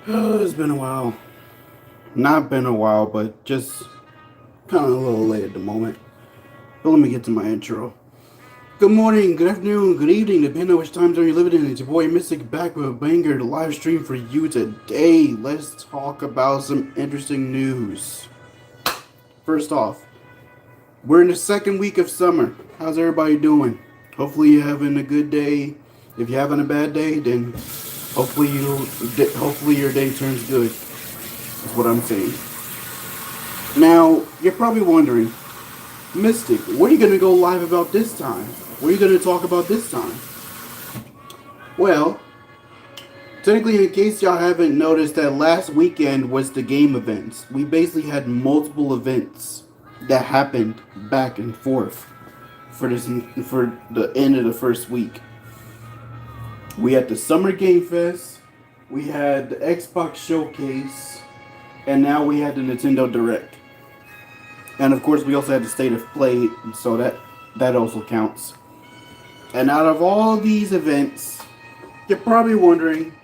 It's been a while. Not been a while, but just kind of a little late at the moment. But let me get to my intro. Good morning, good afternoon, good evening, depending on which time zone you're living in. It's your boy Mystic back with a banger to live stream for you today. Let's talk about some interesting news. First off, we're in the second week of summer. How's everybody doing? Hopefully you're having a good day. If you're having a bad day, then hopefully your day turns good. That's what I'm saying. Now, you're probably wondering, Mystic, what are you going to go live about this time? What are you going to talk about this time? Well, technically, in case y'all haven't noticed, that last weekend was the game events. We basically had multiple events that happened back and forth for the end of the first week. We had the Summer Game Fest, we had the Xbox Showcase, and now we had the Nintendo Direct. And of course, we also had the State of Play, so that also counts. And out of all these events, you're probably wondering,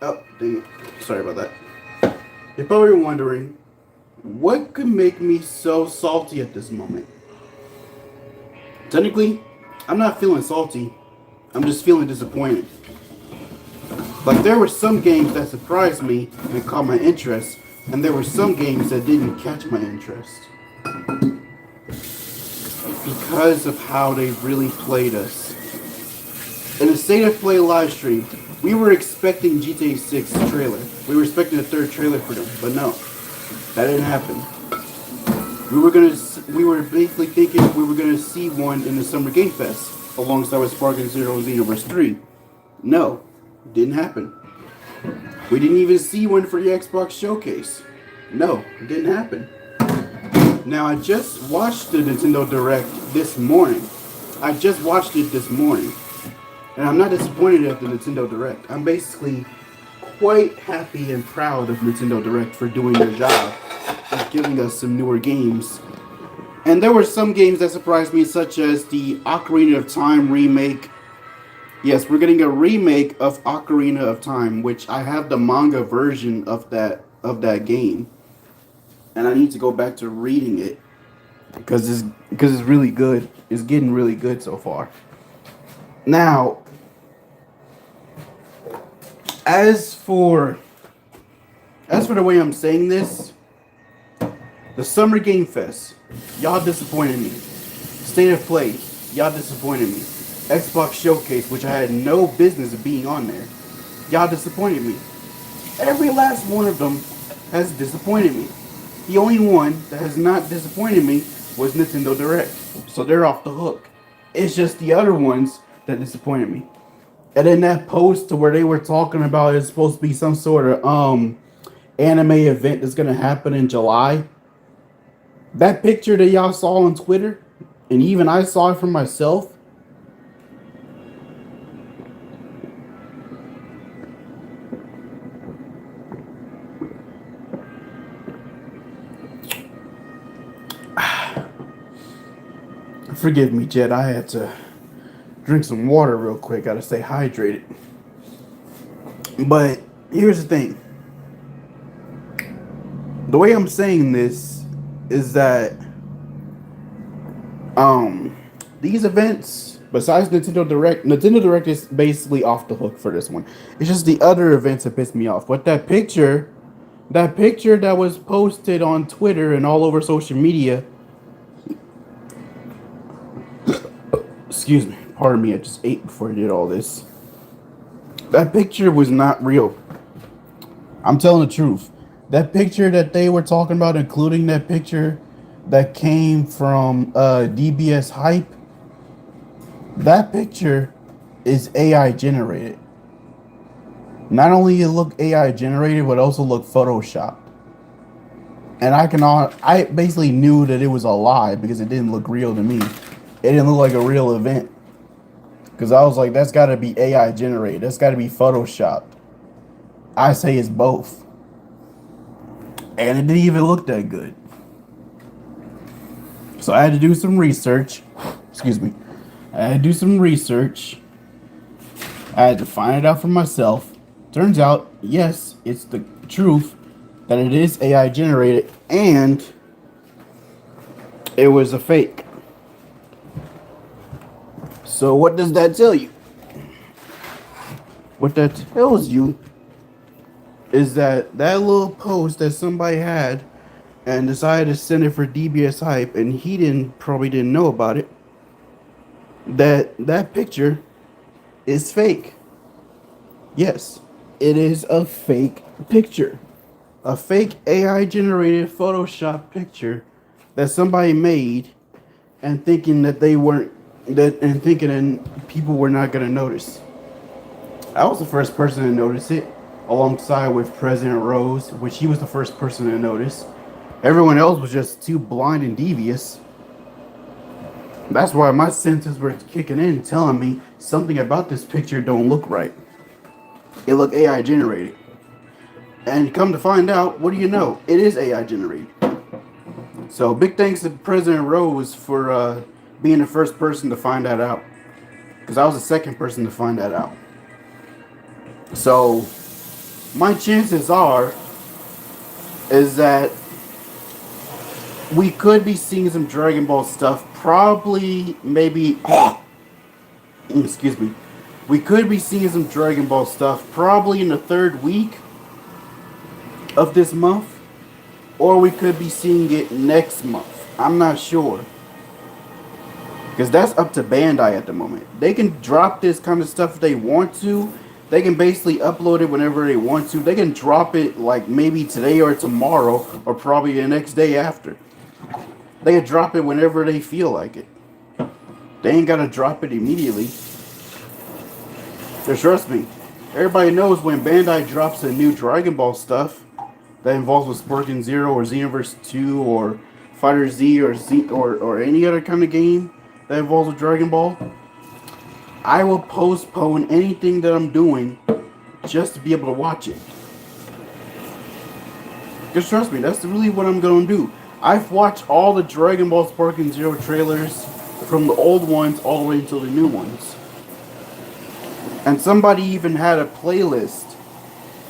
oh, dang it. Sorry about that. You're probably wondering, what could make me so salty at this moment? Technically, I'm not feeling salty. I'm just feeling disappointed. Like, there were some games that surprised me and caught my interest, and there were some games that didn't catch my interest. Because of how they really played us. In the State of Play live stream, we were expecting GTA 6 trailer. We were expecting a third trailer for them, but no. That didn't happen. We were basically thinking we were gonna see one in the Summer Game Fest alongside with Sparking Zero and Xenoverse 3. No, didn't happen. We didn't even see one for the Xbox Showcase. No, it didn't happen. Now, I just watched the Nintendo Direct this morning. I just watched it this morning. And I'm not disappointed at the Nintendo Direct. I'm basically quite happy and proud of Nintendo Direct for doing their job of giving us some newer games. And there were some games that surprised me, such as the Ocarina of Time remake. Yes, we're getting a remake of Ocarina of Time, which I have the manga version of that game, and I need to go back to reading it because it's really good. It's getting really good so far. Now, as for the way I'm saying this, the Summer Game Fest, y'all disappointed me. State of Play, y'all disappointed me. Xbox Showcase, which I had no business of being on there, y'all disappointed me. Every last one of them has disappointed me. The only one that has not disappointed me was Nintendo Direct. So they're off the hook. It's just the other ones that disappointed me. And then that post to where they were talking about it's supposed to be some sort of anime event that's gonna happen in July. That picture that y'all saw on Twitter, and even I saw it for myself. Forgive me, Jed. I had to drink some water real quick. Gotta stay hydrated. But here's the thing. The way I'm saying this is that these events, besides Nintendo Direct is basically off the hook for this one. It's just the other events that pissed me off. But that picture that was posted on Twitter and all over social media. Excuse me, pardon me, I just ate before I did all this. That picture was not real. I'm telling the truth. That picture that they were talking about, including that picture that came from DBS Hype, that picture is AI generated. Not only it look AI generated, but also look photoshopped. And I basically knew that it was a lie because it didn't look real to me. It didn't look like a real event. Because I was like, that's got to be AI generated. That's got to be photoshopped. I say it's both. And it didn't even look that good. So I had to do some research. Excuse me. I had to do some research. I had to find it out for myself Turns out, yes, it's the truth that it is AI generated and it was a fake. So what does that tell you? What that tells you is that that little post that somebody had and decided to send it for DBS hype, and he probably didn't know about it. That picture is fake. Yes, it is a fake picture, a fake AI generated Photoshop picture that somebody made, and thinking that they weren't that and thinking and people were not gonna notice. I was the first person to notice it, alongside with President Rose, which he was the first person to notice. Everyone else was just too blind and devious. That's why my senses were kicking in, telling me something about this picture don't look right. It looked AI generated. And come to find out, what do you know? It is AI generated. So big thanks to President Rose for being the first person to find that out. Because I was the second person to find that out. So my chances are is that we could be seeing some Dragon Ball stuff. Probably, maybe, excuse me. We could be seeing some Dragon Ball stuff probably in the third week of this month. Or we could be seeing it next month. I'm not sure. Because that's up to Bandai at the moment. They can drop this kind of stuff if they want to. They can basically upload it whenever they want to. They can drop it like maybe today or tomorrow or probably the next day after. They can drop it whenever they feel like it. They ain't got to drop it immediately. Just trust me. Everybody knows when Bandai drops a new Dragon Ball stuff that involves with Sparking Zero or Xenoverse 2 or Fighter Z or any other kind of game that involves with Dragon Ball, I will postpone anything that I'm doing just to be able to watch it. Just trust me, that's really what I'm going to do. I've watched all the Dragon Ball Sparking Zero trailers from the old ones all the way until the new ones. And somebody even had a playlist.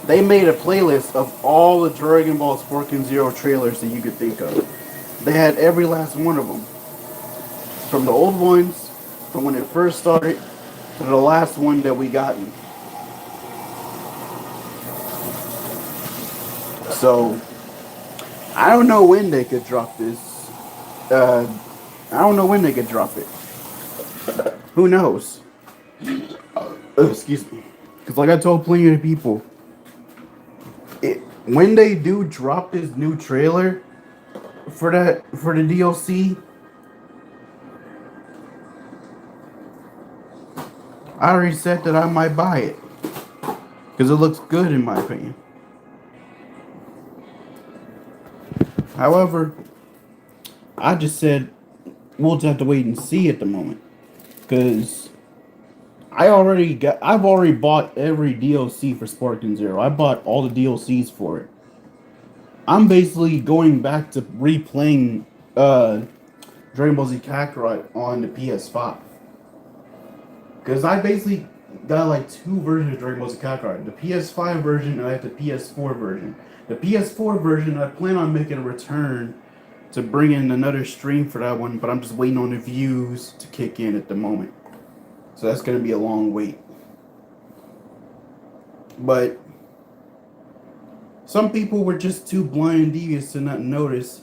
They made a playlist of all the Dragon Ball Sparking Zero trailers that you could think of. They had every last one of them. From the old ones, from when it first started, to the last one that we gotten. So, I don't know when they could drop this. I don't know when they could drop it. Who knows? Excuse me. Because like I told plenty of people, when they do drop this new trailer for the DLC, I already said that I might buy it. Because it looks good in my opinion. However, I just said we'll just have to wait and see at the moment. Because I've already bought every DLC for Sparking Zero. I bought all the DLCs for it. I'm basically going back to replaying Dragon Ball Z Kakarot on the PS5. Because I basically got like two versions of Dragon Ball Z Kakarot. The PS5 version and I have the PS4 version. The PS4 version, I plan on making a return to bring in another stream for that one, but I'm just waiting on the views to kick in at the moment. So that's going to be a long wait. But some people were just too blind and devious to not notice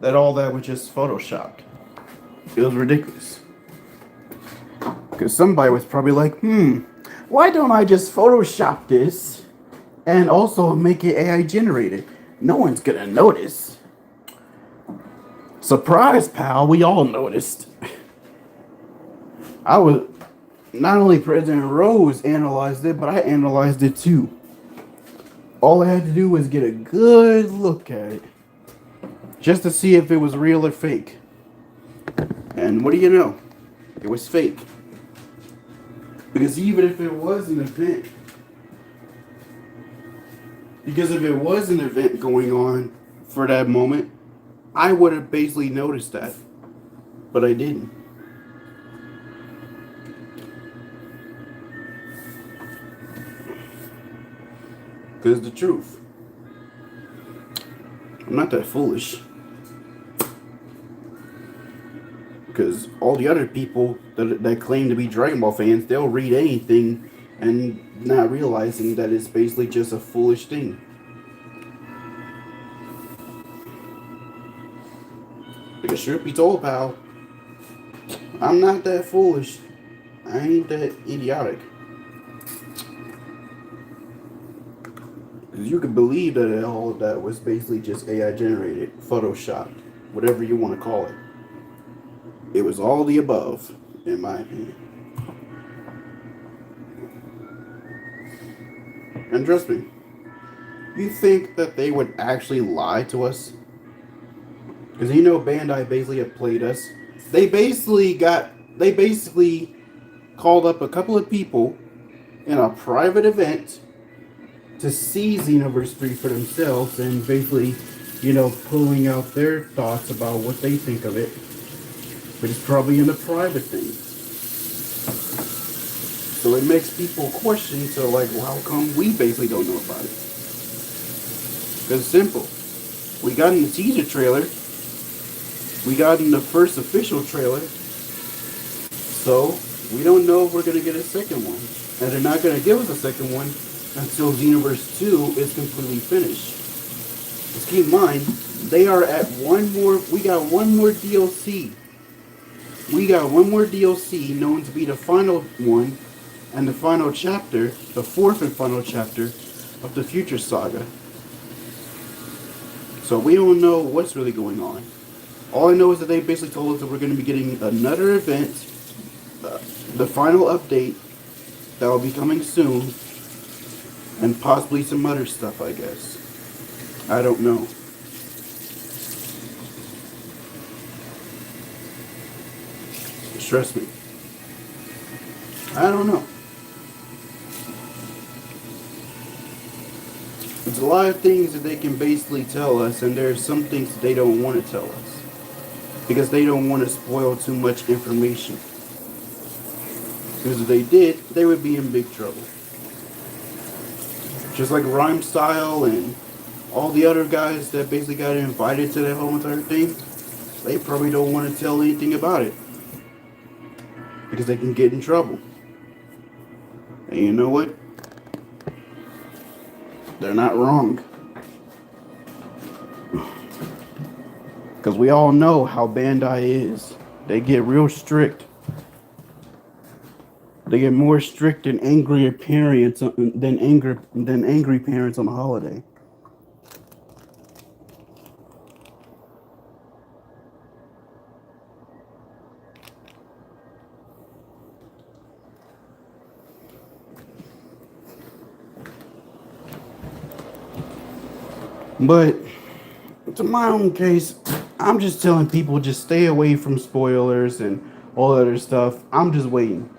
that all that was just photoshopped. It was ridiculous. Because somebody was probably like, why don't I just Photoshop this and also make it AI generated? No one's going to notice. Surprise, pal, we all noticed. Not only President Rose analyzed it, but I analyzed it too. All I had to do was get a good look at it, just to see if it was real or fake. And what do you know? It was fake. Because even if it was an event, going on for that moment, I would have basically noticed that. But I didn't. Because it's the truth. I'm not that foolish. Because all the other people that claim to be Dragon Ball fans, they'll read anything and not realizing that it's basically just a foolish thing. Because truth be told, pal, I'm not that foolish. I ain't that idiotic. Because you could believe that all of that was basically just AI generated, photoshopped, whatever you want to call it. It was all the above, in my opinion. And trust me, you think that they would actually lie to us? Because you know Bandai basically have played us. They basically called up a couple of people in a private event to see Xenoverse 3 for themselves and basically, pulling out their thoughts about what they think of it. But it's probably in a private thing. So it makes people question, so like, well, how come we basically don't know about it? Because it's simple. We got in the teaser trailer. We got in the first official trailer. So we don't know if we're going to get a second one. And they're not going to give us a second one until Xenoverse 2 is completely finished. Just keep in mind, they are at we got one more DLC. We got one more DLC known to be the final one and the final chapter, the fourth and final chapter of the Future Saga. So we don't know what's really going on. All I know is that they basically told us that we're going to be getting another event, the final update that will be coming soon, and possibly some other stuff, I guess. I don't know. Trust me. I don't know. There's a lot of things that they can basically tell us, and there's some things that they don't want to tell us. Because they don't want to spoil too much information. Because if they did, they would be in big trouble. Just like Rhyme Style and all the other guys that basically got invited to that whole entire thing, they probably don't want to tell anything about it. Because they can get in trouble. And you know what? They're not wrong. Because we all know how Bandai is. They get real strict. They get more strict than angry parents than angry parents on a holiday. But to my own case, I'm just telling people just stay away from spoilers and all that other stuff. I'm just waiting.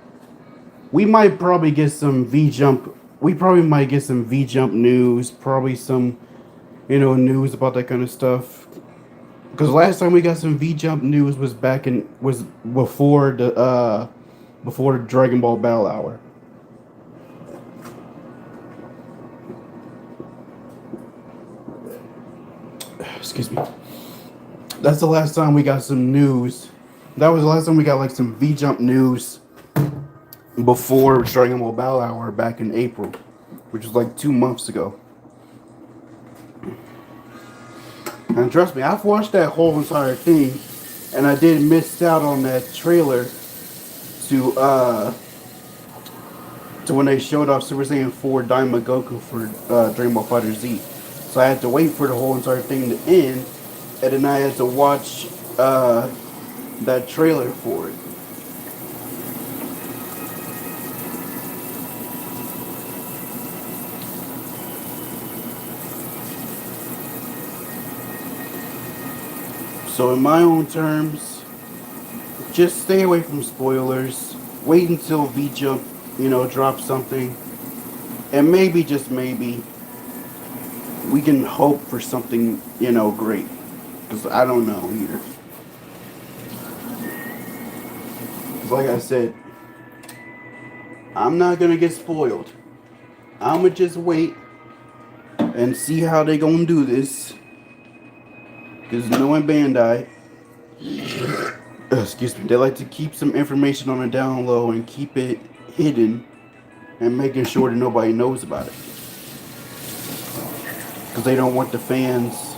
We might probably get some V-Jump. We probably might get some V-Jump news. Probably some, news about that kind of stuff. Because last time we got some V-Jump news was before the Dragon Ball Battle Hour. Excuse me. That's the last time we got some news. That was the last time we got like some V-Jump news before Dragon Ball Battle Hour back in April, which was like 2 months ago. And trust me, I've watched that whole entire thing, and I did miss out on that trailer to when they showed off Super Saiyan 4 Daima Goku for Dragon Ball FighterZ. So I had to wait for the whole entire thing to end, and then I had to watch that trailer for it. So in my own terms, just stay away from spoilers. Wait until V-Jump, drops something. And maybe, just maybe, we can hope for something, great. Because I don't know either. Because like I said, I'm not going to get spoiled. I'm going to just wait and see how they gonna do this. Because knowing Bandai, excuse me, they like to keep some information on the down low and keep it hidden and making sure that nobody knows about it. Because they don't want the fans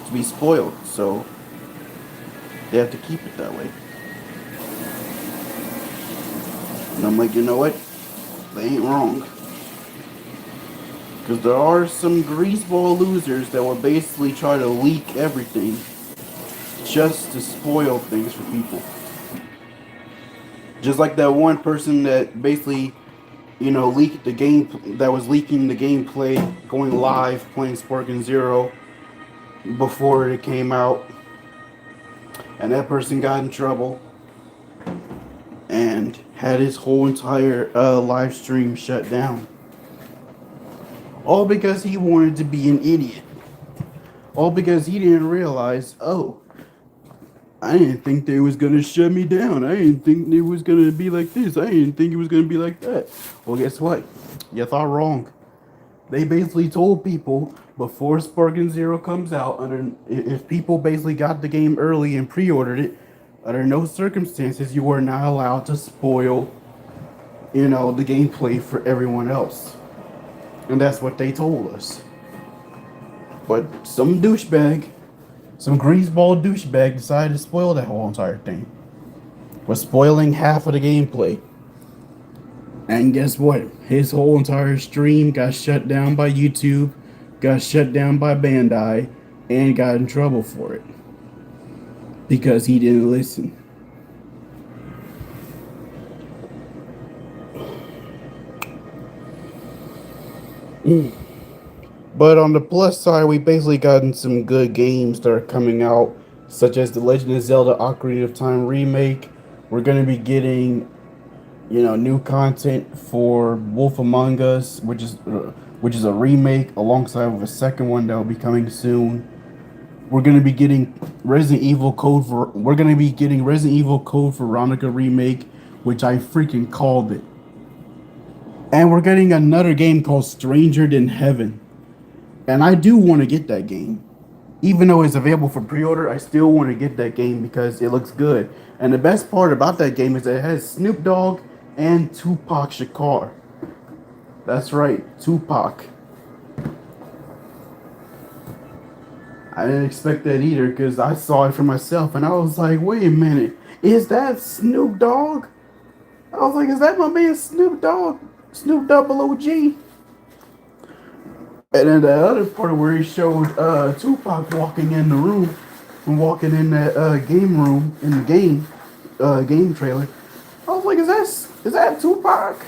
to be spoiled, so they have to keep it that way. And I'm like, you know what? They ain't wrong. Because there are some greaseball losers that will basically try to leak everything just to spoil things for people. Just like that one person that basically, leaked the game, that was leaking the gameplay, going live, playing Sparking Zero before it came out. And that person got in trouble and had his whole entire live stream shut down. All because he wanted to be an idiot. All because he didn't realize, oh, I didn't think they was going to shut me down. I didn't think it was going to be like this. I didn't think it was going to be like that. Well, guess what? You thought wrong. They basically told people before Sparking Zero comes out, if people basically got the game early and pre-ordered it, under no circumstances you are not allowed to spoil, the gameplay for everyone else. And that's what they told us. But some douchebag, some greaseball douchebag decided to spoil that whole entire thing. Was spoiling half of the gameplay. And guess what? His whole entire stream got shut down by YouTube, got shut down by Bandai, and got in trouble for it. Because he didn't listen. But on the plus side, we basically gotten some good games that are coming out, such as the Legend of Zelda Ocarina of Time remake. We're going to be getting, new content for Wolf Among Us, which is a remake alongside with a second one that will be coming soon. We're going to be getting Resident Evil Code Veronica remake, which I freaking called it. And we're getting another game called Stranger Than Heaven. And I do want to get that game. Even though it's available for pre-order, I still want to get that game because it looks good. And the best part about that game is that it has Snoop Dogg and Tupac Shakur. That's right, Tupac. I didn't expect that either because I saw it for myself and I was like, wait a minute, is that Snoop Dogg? I was like, is that my man Snoop Dogg? Snoop OG? And then the other part where he showed Tupac walking in the room and walking in that game room in the game trailer. I was like, is that Tupac?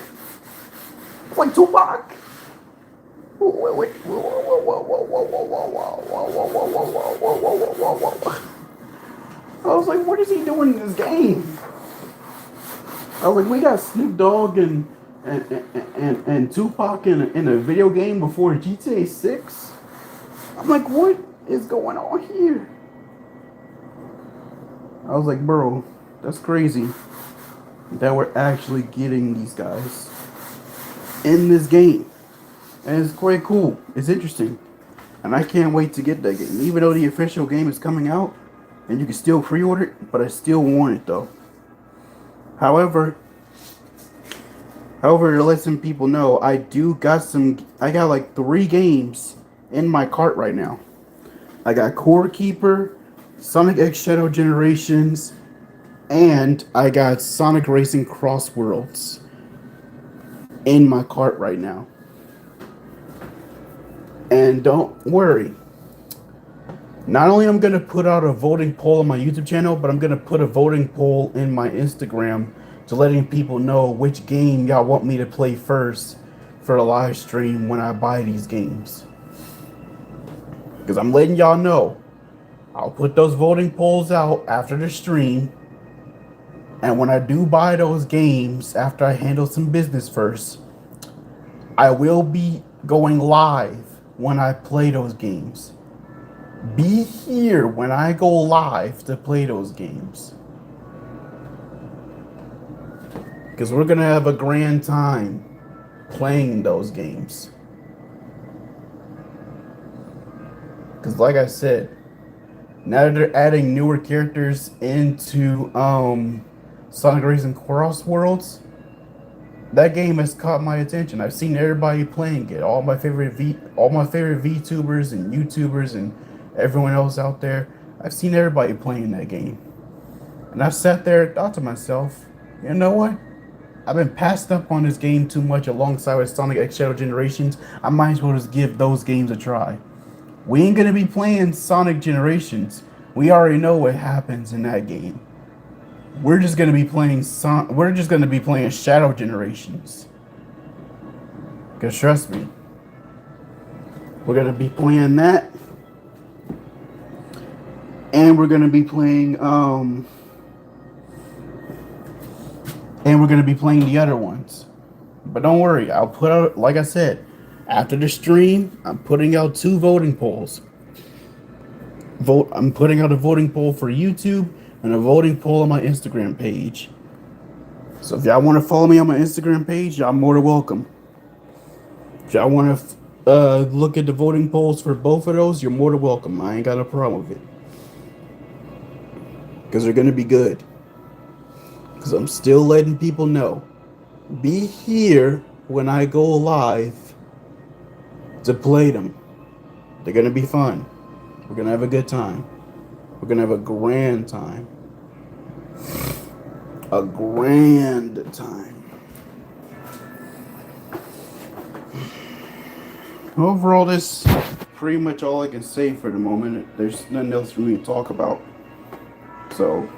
It's like Tupac. Wait. I was like, what is he doing in this game? I was like, we got Snoop Dogg and Tupac in a video game before GTA 6? I'm like, what is going on here? I was like, bro, that's crazy that we're actually getting these guys in this game. And it's quite cool. It's interesting. And I can't wait to get that game. Even though the official game is coming out and you can still pre-order it, but I still want it though. However, to let some people know, I got like 3 games in my cart right now. I got Core Keeper, Sonic X Shadow Generations, and I got Sonic Racing Cross Worlds in my cart right now. And don't worry. Not only am I going to put out a voting poll on my YouTube channel, but I'm going to put a voting poll in my Instagram to letting people know which game y'all want me to play first for a live stream when I buy these games. Because I'm letting y'all know, I'll put those voting polls out after the stream. And when I do buy those games, after I handle some business first, I will be going live when I play those games. Be here when I go live to play those games. Because we're going to have a grand time playing those games. Because like I said, now that they're adding newer characters into Sonic Racing Cross Worlds, that game has caught my attention. I've seen everybody playing it. All my favorite VTubers and YouTubers and everyone else out there. I've seen everybody playing that game. And I've sat there and thought to myself, you know what? I've been passed up on this game too much alongside with Sonic X Shadow Generations. I might as well just give those games a try. We ain't gonna be playing Sonic Generations. We already know what happens in that game. We're just gonna be playing Shadow Generations. Cause trust me, we're gonna be playing that, and we're gonna be playing the other ones. But don't worry, I'll put out, like I said, after the stream, I'm putting out 2 voting polls. I'm putting out a voting poll for YouTube and a voting poll on my Instagram page. So if y'all want to follow me on my Instagram page, y'all more than welcome. If y'all want to look at the voting polls for both of those, you're more than welcome. I ain't got a problem with it. Because they're going to be good. Because I'm still letting people know. Be here when I go live to play them. They're going to be fun. We're going to have a good time. We're going to have a grand time. A grand time. Overall, this is pretty much all I can say for the moment. There's nothing else for me to talk about. So,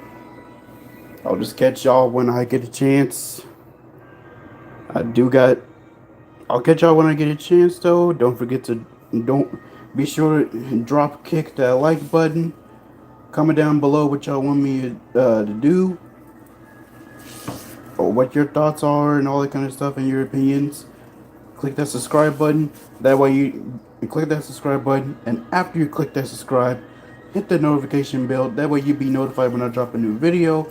I'll just catch y'all when I get a chance. I'll catch y'all when I get a chance though. Don't be sure to kick that like button. Comment down below what y'all want me to do. Or what your thoughts are and all that kind of stuff and your opinions. Click that subscribe button. That way you click that subscribe button, and after you click that subscribe, hit the notification bell. That way you'll be notified when I drop a new video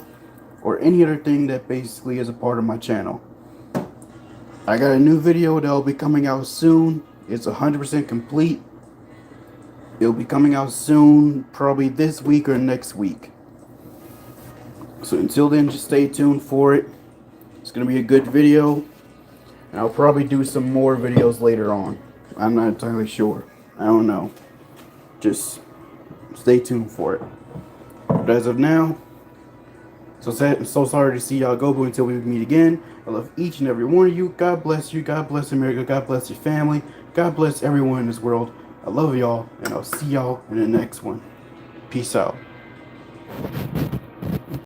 or any other thing that basically is a part of my channel. I got a new video that will be coming out soon. It's 100% complete. It'll be coming out soon, probably this week or next week. So until then, just stay tuned for it. It's going to be a good video. And I'll probably do some more videos later on. I'm not entirely sure. I don't know. Just stay tuned for it. But as of now, so sorry to see y'all go, but until we meet again, I love each and every one of you. God bless you. God bless America. God bless your family. God bless everyone in this world. I love y'all, and I'll see y'all in the next one. Peace out.